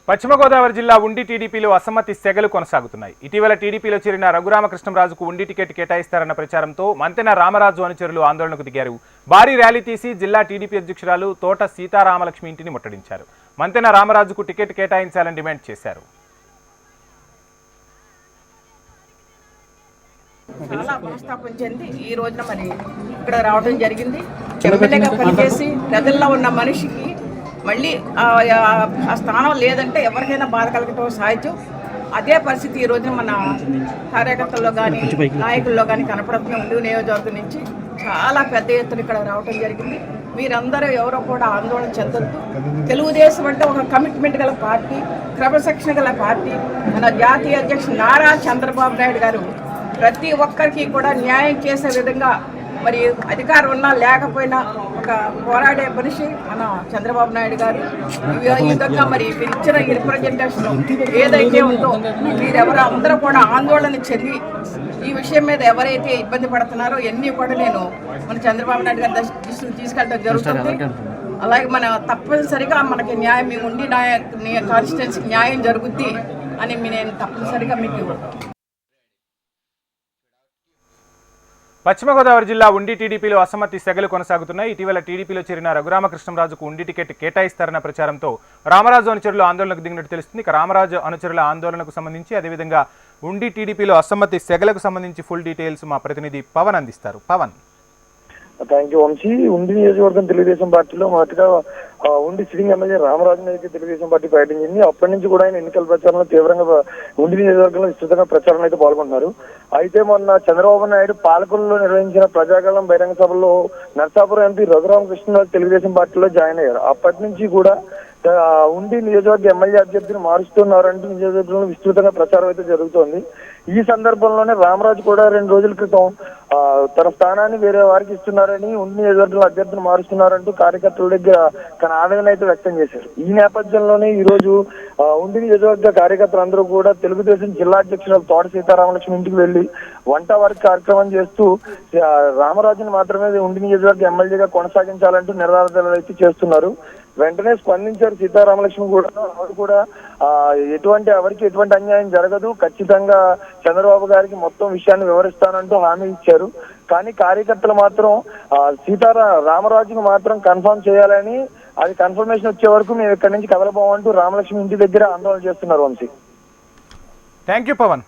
పశ్చిమ గోదావరి జిల్లా ఉండి టీడీపీలో అసమ్మతి సెగలు కొనసాగుతున్నాయి. ఇటీవల టీడీపీలో చేరిన రఘురామకృష్ణంరాజుకు ఉండి టికెట్ కేటాయిస్తారన్న ప్రచారంతో మంతెన రామరాజు అనుచరులు ఆందోళనకు దిగారు. భారీ ర్యాలీ తీసి జిల్లా టీడీపీ అధ్యక్షురాలు తోట సీతారామలక్ష్మి ఇంటిని ముట్టడించారు. మంతెన రామరాజుకు టికెట్ కేటాయించాలని డిమాండ్ చేశారు. చాలా మనస్తాపం చెంది ఈ రోజున మరి ఇక్కడ రావడం జరిగింది. ఎమ్మెల్యేగా పనిచేసి ప్రజల్లో ఉన్న మనిషికి మళ్ళీ ఆ స్థానం లేదంటే ఎవరికైనా బాధ కలగటం సహజం. అదే పరిస్థితి ఈ రోజున మన కార్యకర్తల్లో కానీ నాయకుల్లో కానీ కనపడుతున్న ఉండి నియోజకవర్గం నుంచి చాలా పెద్ద ఎత్తున ఇక్కడ రావడం జరిగింది. మీరందరూ ఎవరో కూడా ఆందోళన చెందొద్దు. తెలుగుదేశం అంటే ఒక కమిట్మెంట్ గల పార్టీ, క్రమశిక్షణ గల పార్టీ. మన జాతీయ అధ్యక్షుడు నారా చంద్రబాబు నాయుడు గారు ప్రతి ఒక్కరికి కూడా న్యాయం చేసే విధంగా మరి అధికారం ఉన్నా లేకపోయినా ఒక పోరాడే మనిషి మన చంద్రబాబు నాయుడు గారు. ఈ విధంగా మరి మీరు ఇచ్చిన రిప్రజెంటేషన్ ఏదైతే ఉందో మీరెవరు అందరూ కూడా ఆందోళన చెంది ఈ విషయం మీద ఎవరైతే ఇబ్బంది పడుతున్నారో అన్నీ కూడా నేను మన చంద్రబాబు నాయుడు గారి దృష్టికి తీసుకెళ్ళడం జరుగుతుంది. అలాగే మన తప్పనిసరిగా మనకి న్యాయం మీ ఉండి కాన్స్టిట్యున్సీకి న్యాయం జరుగుద్ది అని నేను తప్పనిసరిగా మీకు. పశ్చిమ గోదావరి జిల్లా ఉండి టీడీపీలో అసమ్మతి సెగలు కొనసాగుతున్నాయి. ఇటీవల టీడీపీలో చేరిన రఘురామకృష్ణంరాజుకు ఉండి టికెట్ కేటాయిస్తారన్న ప్రచారంతో రామరాజు అనుచరులు ఆందోళనకు దిగినట్టు తెలుస్తుంది. ఇక రామరాజు అనుచరుల ఆందోళనకు సంబంధించి అదేవిధంగా ఉండి టీడీపీలో అసమ్మతి సెగలకు సంబంధించి ఫుల్ డీటెయిల్స్ మా ప్రతినిధి పవన్ అందిస్తారు. పవన్. Thank you Vamsi. ఉండి నియోజకవర్గం తెలుగుదేశం పార్టీలో మొదటిగా ఉండి సిట్టింగ్ ఎమ్మెల్యే రామరాజుని అయితే తెలుగుదేశం పార్టీ ప్రకటించింది. అప్పటి నుంచి కూడా ఆయన ఎన్నికల ప్రచారంలో తీవ్రంగా ఉండి నియోజకవర్గంలో విస్తృతంగా ప్రచారంలో అయితే పాల్గొన్నారు. అయితే మొన్న చంద్రబాబు నాయుడు పాలకుల్లో నిర్వహించిన ప్రజాకాలం బహిరంగ సభలో నర్సాపురం ఎంపీ రఘురామకృష్ణరాజు తెలుగుదేశం పార్టీలో జాయిన్ అయ్యారు. అప్పటి నుంచి కూడా ఉండి నియోజకవర్గ ఎమ్మెల్యే అభ్యర్థిని మారుస్తున్నారంటూ నియోజకవర్గంలో విస్తృతంగా ప్రచారం అయితే జరుగుతోంది. ఈ సందర్భంలోనే రామరాజు కూడా 2 రోజుల క్రితం తన స్థానాన్ని వేరే వారికి ఇస్తున్నారని, ఉండి నియోజకవర్గంలో అభ్యర్థిని మారుస్తున్నారంటూ కార్యకర్తల దగ్గర తన ఆవేదన అయితే వ్యక్తం చేశారు. ఈ నేపథ్యంలోనే ఈ రోజు ఉండి నియోజకవర్గ కార్యకర్తలందరూ కూడా తెలుగుదేశం జిల్లా అధ్యక్షురాలు తోట సీతారామలక్ష్మి ఇంటికి వెళ్లి వంట వారికి కార్యక్రమం చేస్తూ రామరాజుని మాత్రమే ఉండి నియోజకవర్గ ఎమ్మెల్యేగా కొనసాగించాలంటూ నిరాదరణ అయితే చేస్తున్నారు. వెంటనే స్పందించారు సీతారామలక్ష్మి కూడా. ఆవిడ కూడా ఎవరికి ఎటువంటి అన్యాయం జరగదు, ఖచ్చితంగా చంద్రబాబు గారికి మొత్తం విషయాన్ని వివరిస్తానంటూ హామీ ఇచ్చారు. కానీ కార్యకర్తలు మాత్రం రామరాజును మాత్రం కన్ఫర్మ్ చేయాలని, అది కన్ఫర్మేషన్ వచ్చే వరకు మేము ఇక్కడి నుంచి కదలబోమంటూ రామలక్ష్మి ఇంటి దగ్గర ఆందోళన చేస్తున్నారు వంశీ. Thank you Pawan.